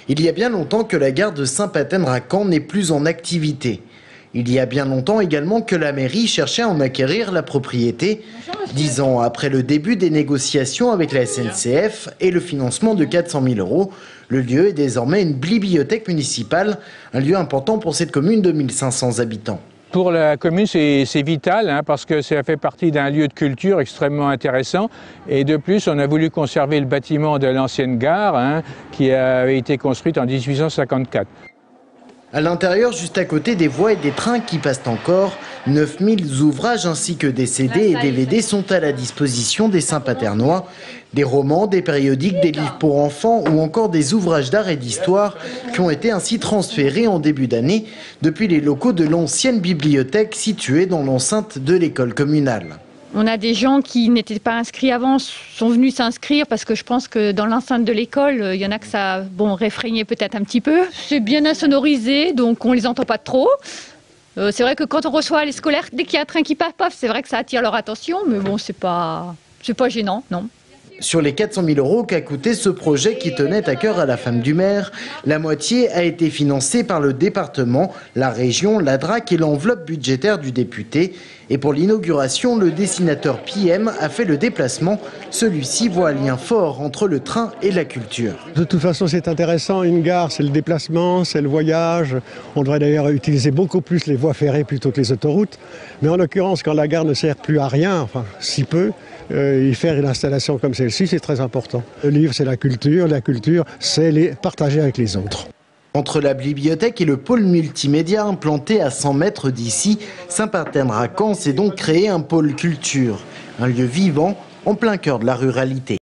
Il y a bien longtemps que la gare de Saint-Patène-Racan n'est plus en activité. Il y a bien longtemps également que la mairie cherchait à en acquérir la propriété. 10 ans après le début des négociations avec la SNCF et le financement de 400 000 €, le lieu est désormais une bibliothèque municipale, un lieu important pour cette commune de 1500 habitants. Pour la commune, c'est vital parce que ça fait partie d'un lieu de culture extrêmement intéressant. Et de plus, on a voulu conserver le bâtiment de l'ancienne gare qui avait été construite en 1854. À l'intérieur, juste à côté des voies et des trains qui passent encore, 9000 ouvrages ainsi que des CD et DVD sont à la disposition des Saint-Paternois. Des romans, des périodiques, des livres pour enfants ou encore des ouvrages d'art et d'histoire qui ont été ainsi transférés en début d'année depuis les locaux de l'ancienne bibliothèque située dans l'enceinte de l'école communale. On a des gens qui n'étaient pas inscrits avant, sont venus s'inscrire parce que je pense que dans l'enceinte de l'école, il y en a que ça réfrégnait peut-être un petit peu. C'est bien insonorisé, donc on les entend pas trop. C'est vrai que quand on reçoit les scolaires, dès qu'il y a un train qui passe, paf, c'est vrai que ça attire leur attention, mais bon, c'est pas gênant, non. Sur les 400 000 € qu'a coûté ce projet qui tenait à cœur à la femme du maire, la moitié a été financée par le département, la région, la DRAC et l'enveloppe budgétaire du député. Et pour l'inauguration, le dessinateur PM a fait le déplacement. Celui-ci voit un lien fort entre le train et la culture. De toute façon, c'est intéressant. Une gare, c'est le déplacement, c'est le voyage. On devrait d'ailleurs utiliser beaucoup plus les voies ferrées plutôt que les autoroutes. Mais en l'occurrence, quand la gare ne sert plus à rien, enfin si peu, y faire une installation comme celle-ci, c'est très important. Le livre, c'est la culture, c'est les partager avec les autres. Entre la bibliothèque et le pôle multimédia implanté à 100 mètres d'ici, Saint-Patène-Racan s'est donc créé un pôle culture, un lieu vivant en plein cœur de la ruralité.